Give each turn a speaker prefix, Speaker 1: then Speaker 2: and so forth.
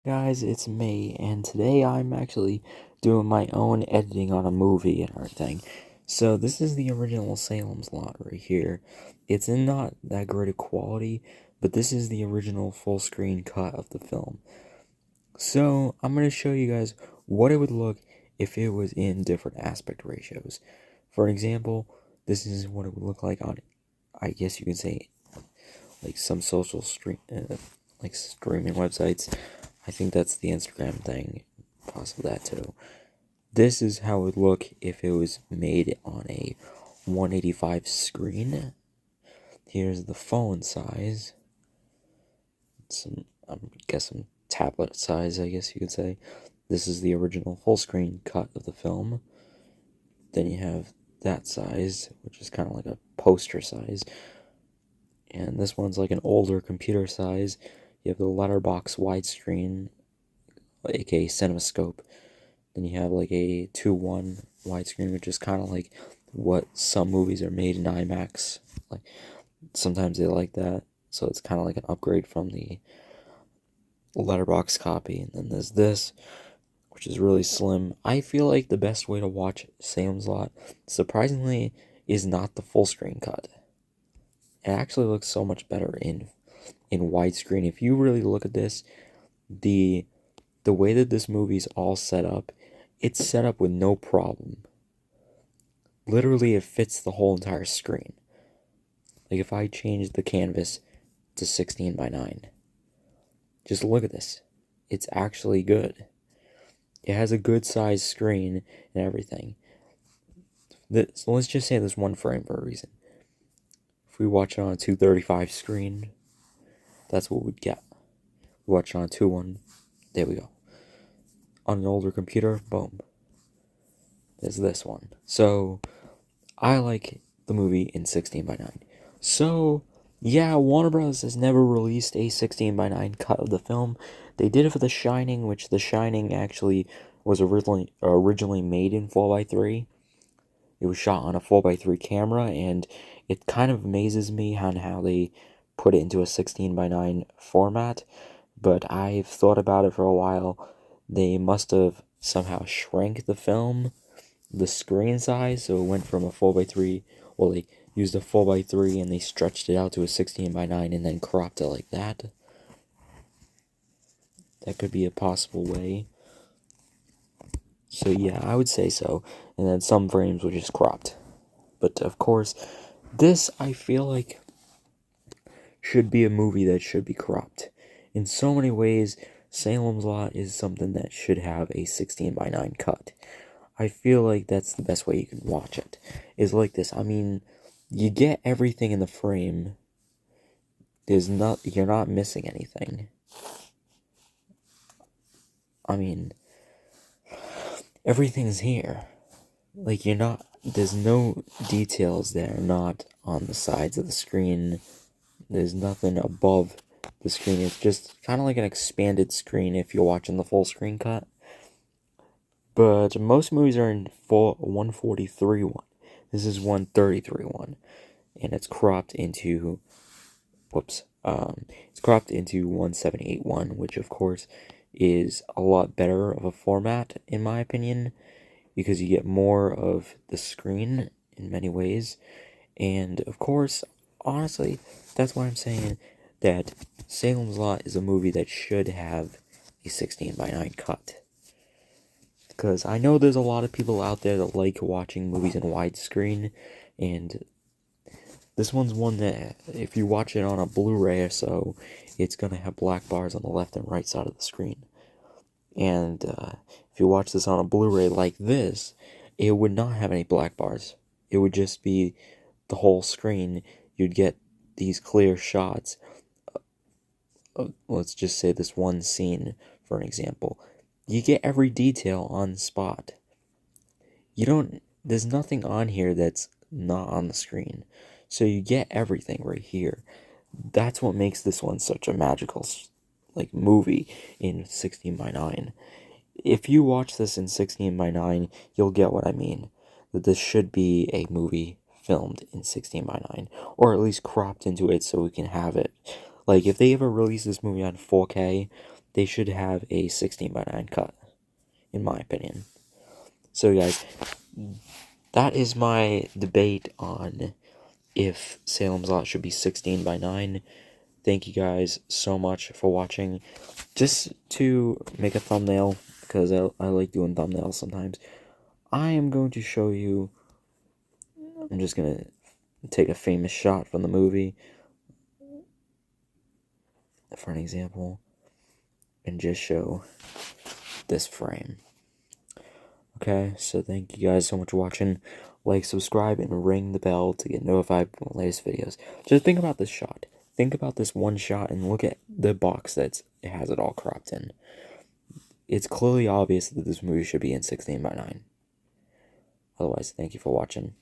Speaker 1: Guys, it's me, and today I'm actually doing my own editing on a movie and everything. So this is the original Salem's Lot right here. It's in not that great a quality, but this is the original full screen cut of the film. So I'm going to show you guys what it would look if it was in different aspect ratios. For example, this is what it would look like on, I guess you could say, like some social stream, like streaming websites. I think that's the Instagram thing, possibly that too. This is how it would look if it was made on a 185 screen. Here's the phone size. I guess some tablet size, I guess you could say. This is the original full screen cut of the film. Then you have that size, which is kind of like a poster size. And this one's like an older computer size. You have the letterbox widescreen, aka cinemascope. Then you have like a 2:1 widescreen, which is kind of like what some movies are made in IMAX. Like sometimes they like that, so it's kind of like an upgrade from the letterbox copy. And then there's this, which is really slim. I feel like the best way to watch Salem's Lot, surprisingly, is not the full screen cut. It actually looks so much better in widescreen. If you really look at this, the way that this movie's all set up, it's set up with no problem. Literally, it fits the whole entire screen. Like if I change the canvas to 16 by 9, just look at this. It's actually good. It has a good size screen and everything. So let's just say there's one frame for a reason. If we watch it on a 235 screen, that's what we'd get. We watch it on a 2:1, there we go. On an older computer, boom. There's this one. So, I like the movie in 16 by 9. So, yeah, Warner Bros. Has never released a 16 by 9 cut of the film. They did it for The Shining, which The Shining actually was originally made in 4:3. It was shot on a 4:3 camera, and it kind of amazes me on how they put it into a 16 by 9 format. But I've thought about it for a while. They must have somehow shrank the film, the screen size, so it went from a 4:3. Well, they used a 4:3 and they stretched it out to a 16 by 9 and then cropped it like that. That could be a possible way. So yeah, I would say so. And then some frames were just cropped. But of course, this I feel like should be a movie that should be cropped. In so many ways, Salem's Lot is something that should have a 16 by 9 cut. I feel like that's the best way you can watch it. Is like this. I mean, you get everything in the frame. You're not missing anything. I mean, everything's here. Like there's no details that are not on the sides of the screen. There's nothing above the screen. It's just kind of like an expanded screen if you're watching the full screen cut. But most movies are in 143:1. This is 133:1. And it's cropped into, it's cropped into 178:1, which of course is a lot better of a format, in my opinion, because you get more of the screen in many ways. And of course, honestly, that's why I'm saying that Salem's Lot is a movie that should have a 16 by 9 cut. Because I know there's a lot of people out there that like watching movies in widescreen, and this one's one that, if you watch it on a Blu-ray or so, it's going to have black bars on the left and right side of the screen. And if you watch this on a Blu-ray like this, it would not have any black bars. It would just be the whole screen. You'd get these clear shots. Let's just say this one scene, for an example. You get every detail on the spot. There's nothing on here that's not on the screen. So you get everything right here. That's what makes this one such a magical, like, movie in 16 by 9. If you watch this in 16 by 9, you'll get what I mean. That this should be a movie filmed in 16 by 9. Or at least cropped into it so we can have it. Like, if they ever release this movie on 4K, they should have a 16:9 cut, in my opinion. So guys, that is my debate on if Salem's Lot should be 16:9. Thank you guys so much for watching. Just to make a thumbnail, because I like doing thumbnails sometimes, I am going to show you, I'm just going to take a famous shot from the movie for an example, and just show this frame. Okay, so thank you guys so much for watching. Like, subscribe, and ring the bell to get notified from the latest videos. Just think about this shot. Think about this one shot and look at the box that it has it all cropped in. It's clearly obvious that this movie should be in 16:9. Otherwise, thank you for watching.